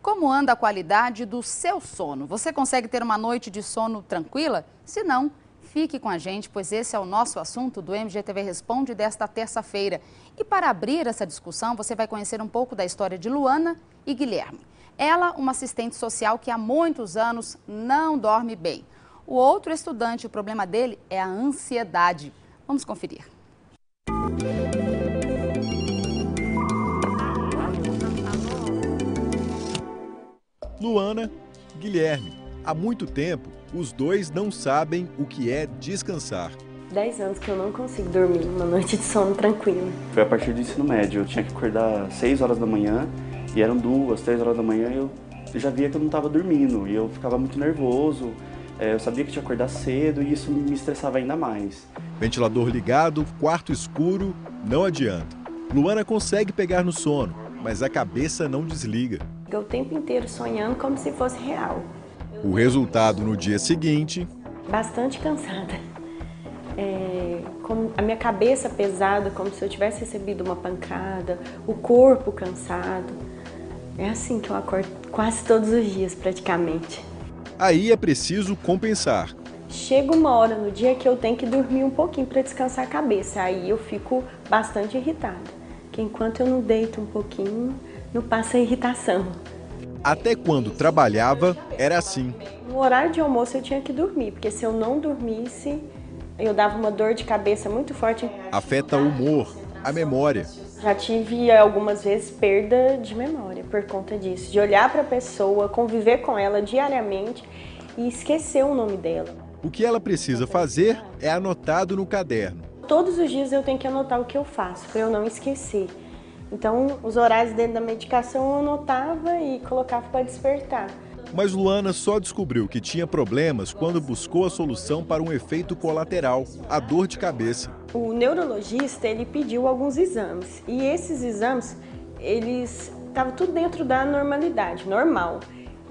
Como anda a qualidade do seu sono? Você consegue ter uma noite de sono tranquila? Se não, fique com a gente, pois esse é o nosso assunto do MGTV Responde desta terça-feira. E para abrir essa discussão, você vai conhecer um pouco da história de Luana e Guilherme. Ela, uma assistente social que há muitos anos não dorme bem. O outro estudante, o problema dele é a ansiedade. Vamos conferir. Luana, Guilherme. Há muito tempo, os dois não sabem o que é descansar. 10 anos que eu não consigo dormir uma noite de sono tranquila. Foi a partir do ensino médio. Eu tinha que acordar às 6 horas da manhã e eram 2, 3 horas da manhã e eu já via que eu não estava dormindo e eu ficava muito nervoso. Eu sabia que tinha que acordar cedo e isso me estressava ainda mais. Ventilador ligado, quarto escuro, não adianta. Luana consegue pegar no sono, mas a cabeça não desliga. Eu o tempo inteiro sonhando como se fosse real. O resultado no dia seguinte... Bastante cansada. Com a minha cabeça pesada, como se eu tivesse recebido uma pancada, o corpo cansado. É assim que eu acordo quase todos os dias, praticamente. Aí é preciso compensar. Chega uma hora no dia que eu tenho que dormir um pouquinho para descansar a cabeça. Aí eu fico bastante irritada. Que enquanto eu não deito um pouquinho, não passa a irritação. Até quando trabalhava, era assim. No horário de almoço eu tinha que dormir, porque se eu não dormisse, eu dava uma dor de cabeça muito forte. Afeta o humor, a memória. Já tive algumas vezes perda de memória por conta disso. De olhar para a pessoa, conviver com ela diariamente e esquecer o nome dela. O que ela precisa fazer é anotado no caderno. Todos os dias eu tenho que anotar o que eu faço, para eu não esquecer. Então, os horários dentro da medicação eu anotava e colocava para despertar. Mas Luana só descobriu que tinha problemas quando buscou a solução para um efeito colateral, a dor de cabeça. O neurologista, ele pediu alguns exames. E esses exames, eles estavam tudo dentro da normalidade, normal.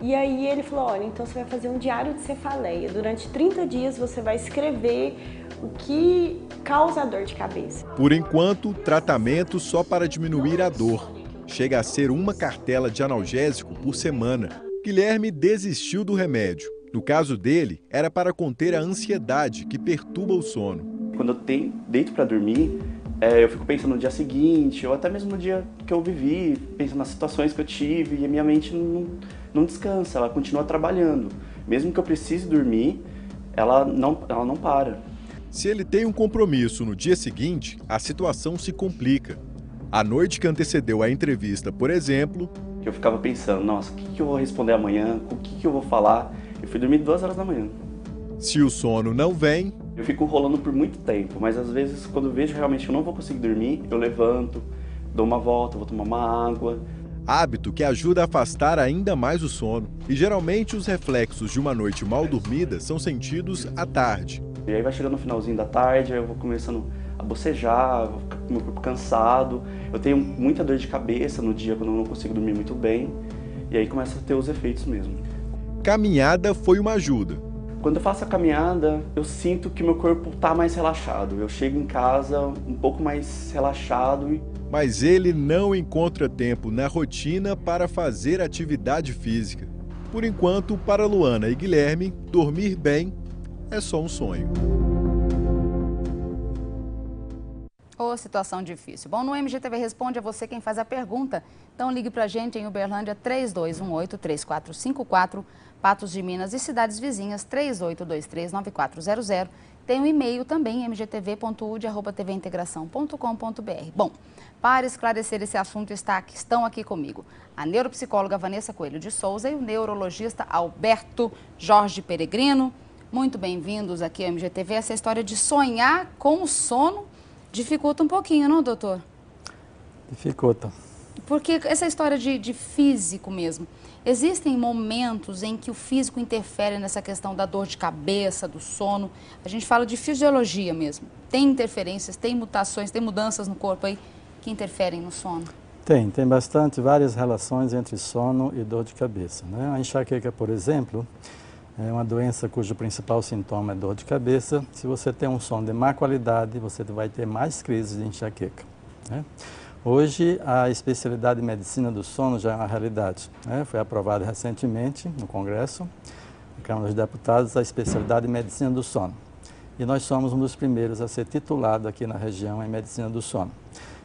E aí ele falou, olha, então você vai fazer um diário de cefaleia. Durante 30 dias você vai escrever o que causa a dor de cabeça. Por enquanto, tratamento só para diminuir a dor. Chega a ser uma cartela de analgésico por semana. Guilherme desistiu do remédio. No caso dele, era para conter a ansiedade que perturba o sono. Quando eu deito para dormir, eu fico pensando no dia seguinte, ou até mesmo no dia que eu vivi, pensando nas situações que eu tive, e a minha mente não descansa, ela continua trabalhando. Mesmo que eu precise dormir, ela não para. Se ele tem um compromisso no dia seguinte, a situação se complica. A noite que antecedeu a entrevista, por exemplo... Eu ficava pensando, nossa, o que eu vou responder amanhã? O que eu vou falar? Eu fui dormir 2 horas da manhã. Se o sono não vem... Eu fico rolando por muito tempo, mas às vezes, quando eu vejo realmente que eu não vou conseguir dormir, eu levanto, dou uma volta, vou tomar uma água. Hábito que ajuda a afastar ainda mais o sono. E geralmente os reflexos de uma noite mal dormida são sentidos à tarde. E aí vai chegando no finalzinho da tarde, aí eu vou começando a bocejar, vou ficar com o meu corpo cansado. Eu tenho muita dor de cabeça no dia quando eu não consigo dormir muito bem. E aí começa a ter os efeitos mesmo. Caminhada foi uma ajuda. Quando eu faço a caminhada, eu sinto que meu corpo está mais relaxado. Eu chego em casa um pouco mais relaxado. Mas ele não encontra tempo na rotina para fazer atividade física. Por enquanto, para Luana e Guilherme, dormir bem é só um sonho. Ô, situação difícil. Bom, no MGTV Responde é você quem faz a pergunta. Então ligue pra gente em Uberlândia 3218-3454, Patos de Minas e cidades vizinhas 3823-9400. Tem um e-mail também, mgtv.ud@tvintegração.com.br. Bom, para esclarecer esse assunto estão aqui comigo a neuropsicóloga Vanessa Coelho de Souza e o neurologista Alberto Jorge Peregrino. Muito bem-vindos aqui ao MGTV. Essa história de sonhar com o sono dificulta um pouquinho, não, doutor? Dificulta. Porque essa história de físico mesmo, existem momentos em que o físico interfere nessa questão da dor de cabeça, do sono. A gente fala de fisiologia mesmo. Tem interferências, tem mutações, tem mudanças no corpo aí que interferem no sono? Tem várias relações entre sono e dor de cabeça, né? A enxaqueca, por exemplo, é uma doença cujo principal sintoma é dor de cabeça. Se você tem um sono de má qualidade, você vai ter mais crises de enxaqueca, né? Hoje, a especialidade de medicina do sono já é uma realidade, né? Foi aprovada recentemente no Congresso, na Câmara dos Deputados, a especialidade de medicina do sono. E nós somos um dos primeiros a ser titulado aqui na região em medicina do sono.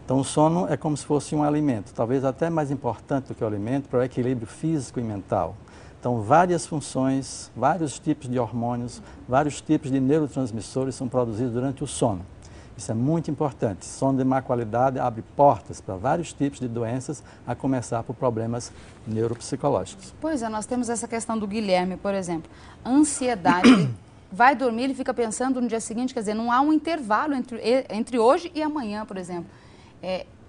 Então, o sono é como se fosse um alimento, talvez até mais importante do que o alimento para o equilíbrio físico e mental. Então, várias funções, vários tipos de hormônios, vários tipos de neurotransmissores são produzidos durante o sono. Isso é muito importante. Sono de má qualidade abre portas para vários tipos de doenças, a começar por problemas neuropsicológicos. Pois é, nós temos essa questão do Guilherme, por exemplo. Ansiedade, ele vai dormir, ele fica pensando no dia seguinte, quer dizer, não há um intervalo entre hoje e amanhã, por exemplo.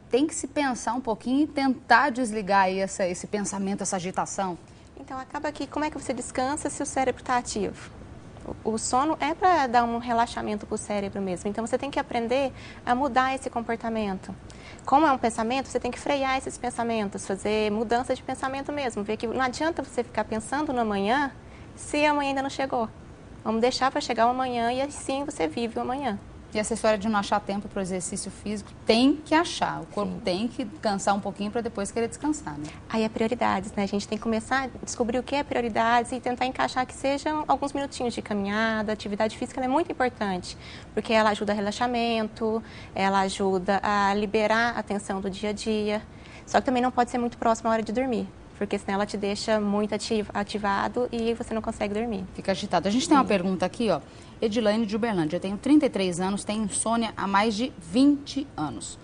Tem que se pensar um pouquinho e tentar desligar aí esse pensamento, essa agitação. Então, acaba que como é que você descansa se o cérebro está ativo? O sono é para dar um relaxamento para o cérebro mesmo. Então, você tem que aprender a mudar esse comportamento. Como é um pensamento, você tem que frear esses pensamentos, fazer mudança de pensamento mesmo. Ver que não adianta você ficar pensando no amanhã se amanhã ainda não chegou. Vamos deixar para chegar o amanhã e assim você vive o amanhã. E essa história de não achar tempo para o exercício físico, tem que achar. O corpo tem que cansar um pouquinho para depois querer descansar, né? Aí é prioridades, né? A gente tem que começar a descobrir o que é prioridades e tentar encaixar que sejam alguns minutinhos de caminhada. A atividade física ela é muito importante, porque ela ajuda a relaxamento, ela ajuda a liberar a tensão do dia a dia. Só que também não pode ser muito próximo à hora de dormir, porque senão ela te deixa muito ativado e você não consegue dormir. Fica agitado. A gente tem uma pergunta aqui, ó. Edilane de Uberlândia. Eu tenho 33 anos, tenho insônia há mais de 20 anos.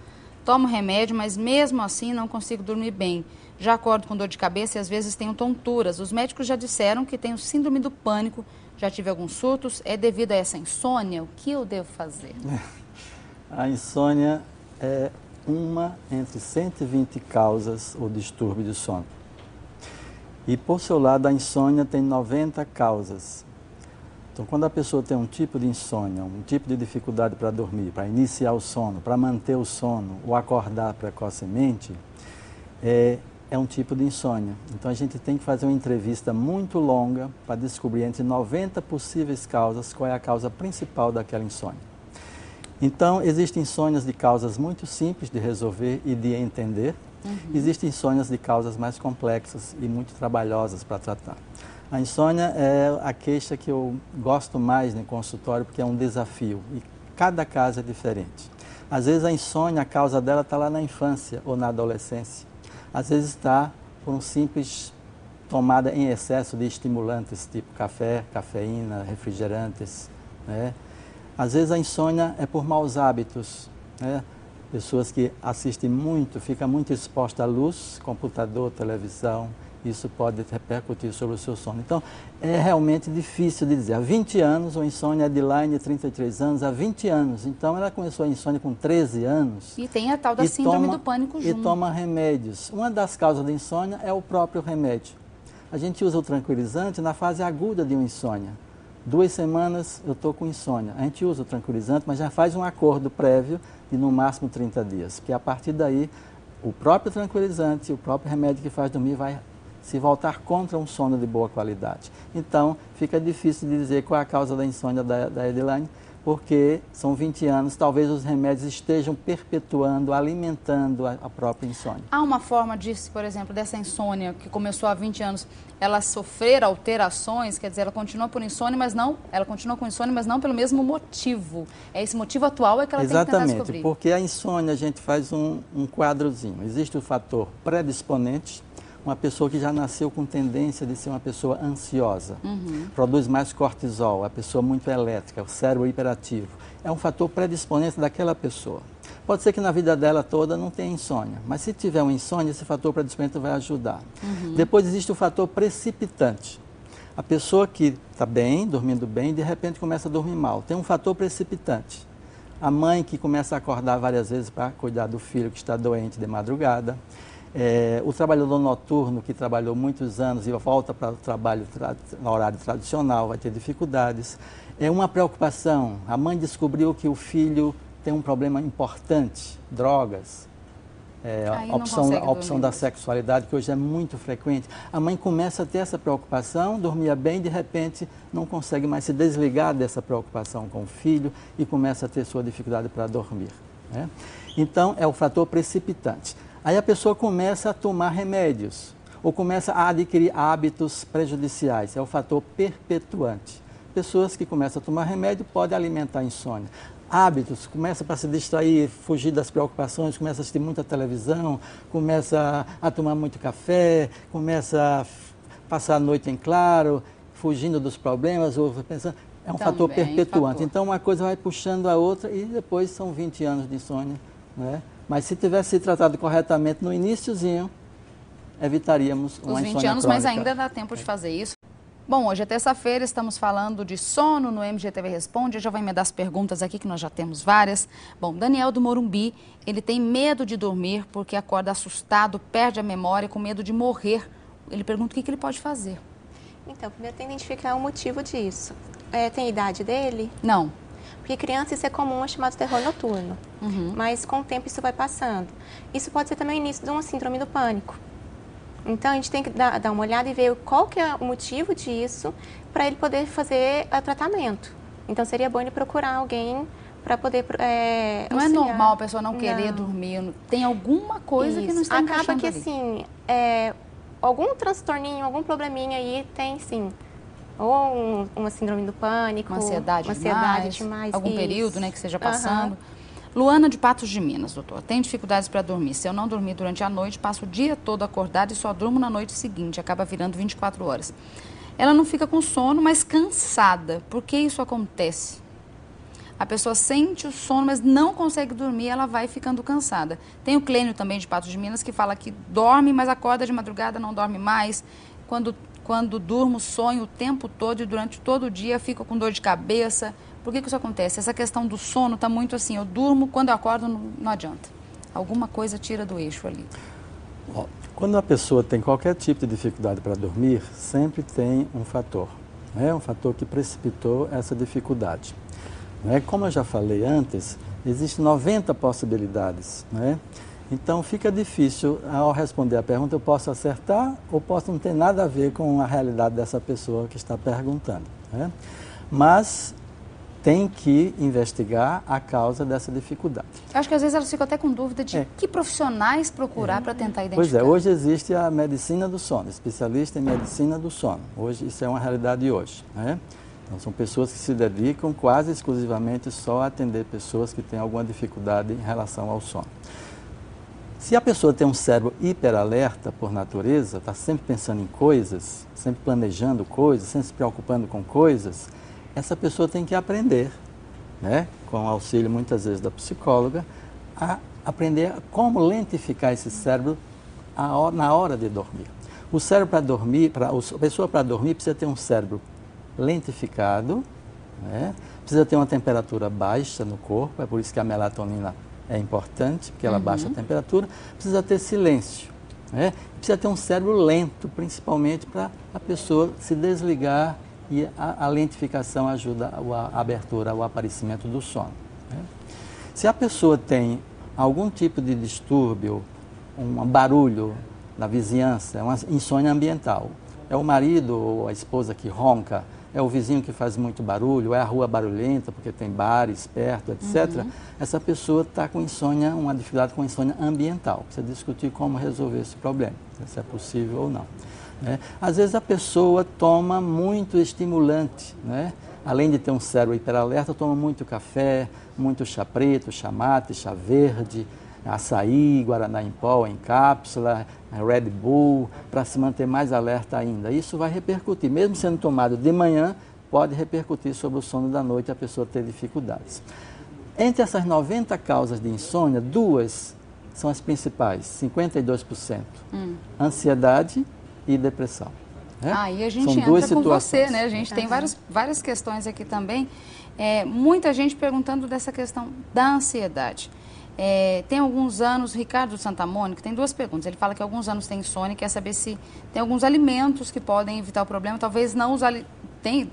Tomo remédio, mas mesmo assim não consigo dormir bem. Já acordo com dor de cabeça e às vezes tenho tonturas. Os médicos já disseram que tenho síndrome do pânico. Já tive alguns surtos. É devido a essa insônia? O que eu devo fazer? A insônia é uma entre 120 causas ou distúrbio de sono. E por seu lado, a insônia tem 90 causas. Então, quando a pessoa tem um tipo de insônia, um tipo de dificuldade para dormir, para iniciar o sono, para manter o sono ou acordar precocemente, é um tipo de insônia. Então, a gente tem que fazer uma entrevista muito longa para descobrir entre 90 possíveis causas qual é a causa principal daquela insônia. Então, existem insônias de causas muito simples de resolver e de entender. Existem insônias de causas mais complexas e muito trabalhosas para tratar. A insônia é a queixa que eu gosto mais no consultório porque é um desafio e cada caso é diferente. Às vezes a insônia, a causa dela está lá na infância ou na adolescência. Às vezes está por um simples tomada em excesso de estimulantes tipo café, cafeína, refrigerantes, né? Às vezes a insônia é por maus hábitos, né? Pessoas que assistem muito, ficam muito expostas à luz, computador, televisão, isso pode repercutir sobre o seu sono. Então, é realmente difícil de dizer. Há 20 anos, o insônia é de Edilane, 33 anos, há 20 anos. Então, ela começou a insônia com 13 anos. E tem a tal da síndrome do pânico junto. E toma remédios. Uma das causas da insônia é o próprio remédio. A gente usa o tranquilizante na fase aguda de uma insônia. 2 semanas eu estou com insônia. A gente usa o tranquilizante, mas já faz um acordo prévio de no máximo 30 dias. Porque a partir daí, o próprio tranquilizante, o próprio remédio que faz dormir vai se voltar contra um sono de boa qualidade. Então, fica difícil de dizer qual é a causa da insônia da Edilane, porque são 20 anos, talvez os remédios estejam perpetuando, alimentando a própria insônia. Há uma forma disso, por exemplo, dessa insônia que começou há 20 anos, ela sofrer alterações, quer dizer, ela continua por insônia, mas não, ela continua com insônia, mas não pelo mesmo motivo. É esse motivo atual é que ela tem que tentar descobrir. Exatamente, porque a insônia a gente faz um quadrozinho. Existe o fator predisponente, uma pessoa que já nasceu com tendência de ser uma pessoa ansiosa, produz mais cortisol, a pessoa muito elétrica, o cérebro hiperativo. É um fator predisponente daquela pessoa. Pode ser que na vida dela toda não tenha insônia, mas se tiver uma insônia, esse fator predisponente vai ajudar. Depois existe o fator precipitante. A pessoa que está bem, dormindo bem, de repente começa a dormir mal. Tem um fator precipitante. A mãe que começa a acordar várias vezes para cuidar do filho que está doente de madrugada. O trabalhador noturno que trabalhou muitos anos e volta para o trabalho no horário tradicional, vai ter dificuldades. É uma preocupação. A mãe descobriu que o filho tem um problema importante, drogas. A opção da sexualidade, que hoje é muito frequente. A mãe começa a ter essa preocupação, dormia bem, de repente não consegue mais se desligar dessa preocupação com o filho e começa a ter sua dificuldade para dormir. né? Então, é o fator precipitante. Aí a pessoa começa a tomar remédios ou começa a adquirir hábitos prejudiciais, é o fator perpetuante. Pessoas que começam a tomar remédio podem alimentar a insônia. Hábitos, começa para se distrair, fugir das preocupações, começa a assistir muita televisão, começa a tomar muito café, começa a passar a noite em claro, fugindo dos problemas, ou pensando, é um fator perpetuante. Então uma coisa vai puxando a outra e depois são 20 anos de insônia, né? Mas se tivesse sido tratado corretamente no iniciozinho, evitaríamos uma insônia crônica. Os 20 anos, mas ainda dá tempo de fazer isso. Bom, hoje é terça-feira, estamos falando de sono no MGTV Responde. Eu já vou emendar as perguntas aqui, que nós já temos várias. Bom, Daniel do Morumbi, ele tem medo de dormir porque acorda assustado, perde a memória, com medo de morrer. Ele pergunta o que ele pode fazer. Então, primeiro tem que identificar o motivo disso. Tem a idade dele? Não. Porque criança isso é comum, é chamado terror noturno. Mas com o tempo isso vai passando. Isso pode ser também o início de uma síndrome do pânico. Então, a gente tem que dar uma olhada e ver qual que é o motivo disso para ele poder fazer o tratamento. Então, seria bom ele procurar alguém para poder Não é normal a pessoa não querer dormir. Tem alguma coisa que não está encaixando ali. Acaba que, assim, algum transtorninho, algum probleminha aí tem, sim. Ou uma síndrome do pânico. Uma ansiedade demais. Algum período, né, que esteja passando. Luana de Patos de Minas, doutor, tem dificuldades para dormir. Se eu não dormir durante a noite, passo o dia todo acordada e só durmo na noite seguinte, acaba virando 24 horas. Ela não fica com sono, mas cansada. Por que isso acontece? A pessoa sente o sono, mas não consegue dormir, ela vai ficando cansada. Tem o Clênio também de Patos de Minas que fala que dorme, mas acorda de madrugada, não dorme mais. Quando durmo, sonho o tempo todo e durante todo o dia fico com dor de cabeça. Por que isso acontece? Essa questão do sono está muito assim, eu durmo, quando eu acordo não adianta. Alguma coisa tira do eixo ali. Quando a pessoa tem qualquer tipo de dificuldade para dormir, sempre tem um fator. Um fator que precipitou essa dificuldade. Como eu já falei antes, existem 90 possibilidades. Então fica difícil, ao responder a pergunta, eu posso acertar ou posso não ter nada a ver com a realidade dessa pessoa que está perguntando. Mas tem que investigar a causa dessa dificuldade. Eu acho que às vezes elas ficam até com dúvida de que profissionais procurar para tentar identificar. Pois é, hoje existe a medicina do sono, especialista em medicina do sono. Hoje, isso é uma realidade hoje. Então, são pessoas que se dedicam quase exclusivamente só a atender pessoas que têm alguma dificuldade em relação ao sono. Se a pessoa tem um cérebro hiperalerta por natureza, está sempre pensando em coisas, sempre planejando coisas, sempre se preocupando com coisas, essa pessoa tem que aprender, com o auxílio muitas vezes da psicóloga, a aprender como lentificar esse cérebro na hora de dormir. O cérebro para dormir, a pessoa para dormir precisa ter um cérebro lentificado, precisa ter uma temperatura baixa no corpo, é por isso que a melatonina é importante, porque ela baixa a temperatura, precisa ter silêncio, precisa ter um cérebro lento, principalmente para a pessoa se desligar e a lentificação ajuda a abertura, o aparecimento do sono. Se a pessoa tem algum tipo de distúrbio, um barulho na vizinhança, uma insônia ambiental, é o marido ou a esposa que ronca, é o vizinho que faz muito barulho, é a rua barulhenta porque tem bares perto, etc. Essa pessoa está com insônia, uma dificuldade com insônia ambiental. Precisa discutir como resolver esse problema, se é possível ou não. Às vezes a pessoa toma muito estimulante, além de ter um cérebro hiperalerta, toma muito café, muito chá preto, chá mate, chá verde, açaí, guaraná em pó, em cápsula, Red Bull, para se manter mais alerta ainda. Isso vai repercutir, mesmo sendo tomado de manhã, pode repercutir sobre o sono da noite e a pessoa ter dificuldades. Entre essas 90 causas de insônia, 2 são as principais, 52%. Ansiedade e depressão. E a gente entra com você, A gente tem várias questões aqui também. Muita gente perguntando dessa questão da ansiedade. Tem alguns anos, Ricardo Santa Mônica tem 2 perguntas. Ele fala que há alguns anos tem insônia e quer saber se tem alguns alimentos que podem evitar o problema. Talvez não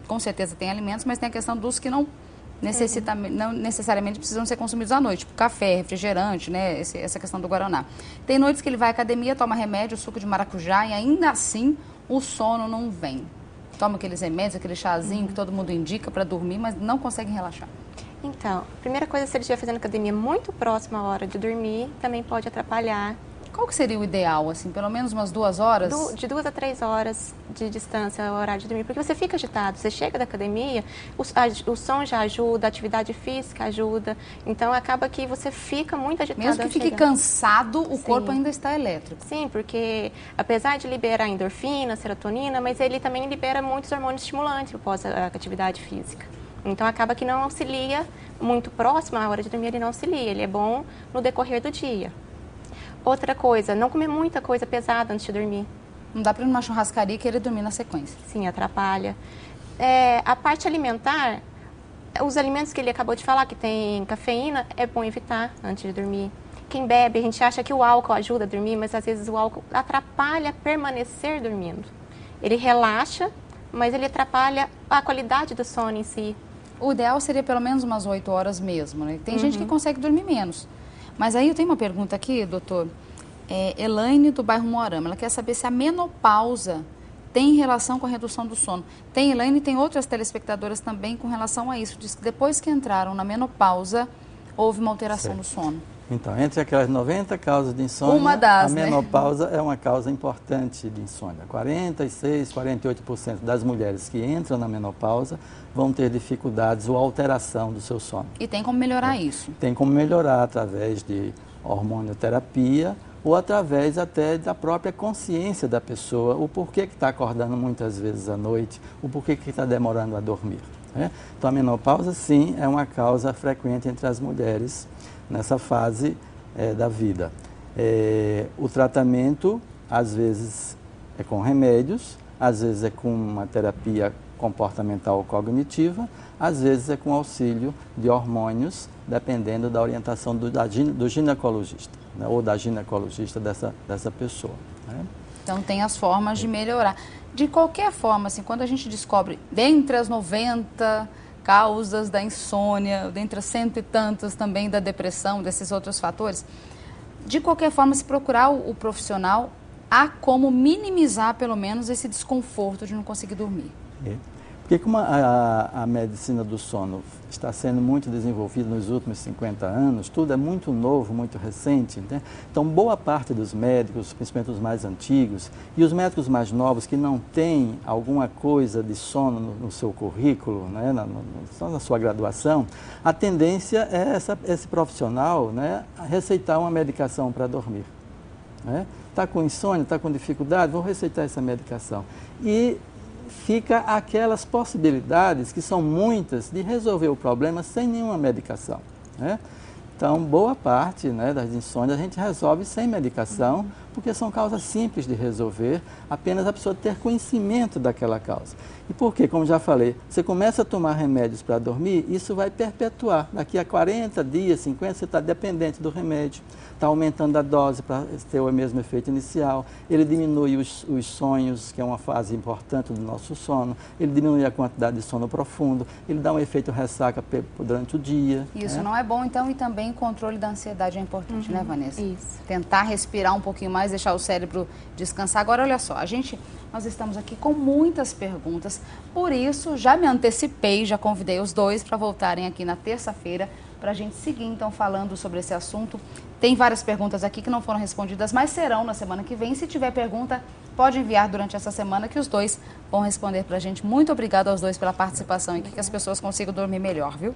com certeza tem alimentos, mas tem a questão dos que não necessariamente precisam ser consumidos à noite, tipo café, refrigerante, essa questão do guaraná. Tem noites que ele vai à academia, toma remédio, suco de maracujá e ainda assim o sono não vem. Toma aqueles remédios, aquele chazinho que todo mundo indica para dormir, mas não consegue relaxar. Então, a primeira coisa, se ele estiver fazendo academia muito próxima à hora de dormir, também pode atrapalhar. Qual que seria o ideal, assim, pelo menos umas 2 horas? De 2 a 3 horas de distância ao horário de dormir, porque você fica agitado, você chega da academia, o som já ajuda, a atividade física ajuda, então acaba que você fica muito agitado. Mesmo que fique cansado, o corpo ainda está elétrico. Sim, porque apesar de liberar endorfina, serotonina, mas ele também libera muitos hormônios estimulantes após a atividade física. Então acaba que não auxilia muito próximo à hora de dormir, ele não auxilia, ele é bom no decorrer do dia. Outra coisa, não comer muita coisa pesada antes de dormir. Não dá para ir numa churrascaria e querer dormir na sequência. Sim, atrapalha. A parte alimentar, os alimentos que ele acabou de falar, que tem cafeína, é bom evitar antes de dormir. Quem bebe, a gente acha que o álcool ajuda a dormir, mas às vezes o álcool atrapalha permanecer dormindo. Ele relaxa, mas ele atrapalha a qualidade do sono em si. O ideal seria pelo menos umas 8 horas mesmo, né? Tem gente que consegue dormir menos. Mas aí eu tenho uma pergunta aqui, doutor. Elaine, do bairro Moarama, ela quer saber se a menopausa tem relação com a redução do sono. Tem Elaine e tem outras telespectadoras também com relação a isso. Diz que depois que entraram na menopausa, houve uma alteração do sono. Então, entre aquelas 90 causas de insônia, a menopausa é uma causa importante de insônia. 46%, 48% das mulheres que entram na menopausa vão ter dificuldades ou alteração do seu sono. E tem como melhorar isso? Tem como melhorar através de hormonioterapia ou através até da própria consciência da pessoa, o porquê que está acordando muitas vezes à noite, o porquê que está demorando a dormir. Né? Então, a menopausa, sim, é uma causa frequente entre as mulheres nessa fase da vida. O tratamento, às vezes, é com remédios, às vezes é com uma terapia comportamental ou cognitiva, às vezes é com auxílio de hormônios, dependendo da orientação do ginecologista, né, ou da ginecologista dessa pessoa. Né? Então, tem as formas de melhorar. De qualquer forma, assim, quando a gente descobre, dentre as 90 causas da insônia, dentre as 100 e tantas também da depressão, desses outros fatores, de qualquer forma, se procurar o profissional, há como minimizar, pelo menos, esse desconforto de não conseguir dormir. Porque como a medicina do sono está sendo muito desenvolvida nos últimos 50 anos, tudo é muito novo, muito recente, né? Então boa parte dos médicos, principalmente os mais antigos, e os médicos mais novos que não têm alguma coisa de sono no seu currículo, né? Só na sua graduação, a tendência é esse profissional, né, a receitar uma medicação para dormir. Está com insônia, está com dificuldade, vou receitar essa medicação. E fica aquelas possibilidades, que são muitas, de resolver o problema sem nenhuma medicação. Né? Então, boa parte, né, das insônias a gente resolve sem medicação, porque são causas simples de resolver, apenas a pessoa ter conhecimento daquela causa. E por quê? Como já falei, você começa a tomar remédios para dormir, isso vai perpetuar. Daqui a 40 dias, 50, você está dependente do remédio, está aumentando a dose para ter o mesmo efeito inicial, ele diminui os sonhos, que é uma fase importante do nosso sono, ele diminui a quantidade de sono profundo, ele dá um efeito ressaca durante o dia. Isso não é bom, então, e também o controle da ansiedade é importante, né, Vanessa? Isso. Tentar respirar um pouquinho mais, deixar o cérebro descansar. Agora, olha só, nós estamos aqui com muitas perguntas, por isso já me antecipei, já convidei os dois para voltarem aqui na terça-feira para a gente seguir, então, falando sobre esse assunto. Tem várias perguntas aqui que não foram respondidas, mas serão na semana que vem. Se tiver pergunta, pode enviar durante essa semana que os dois vão responder para a gente. Muito obrigada aos dois pela participação e que as pessoas consigam dormir melhor, viu?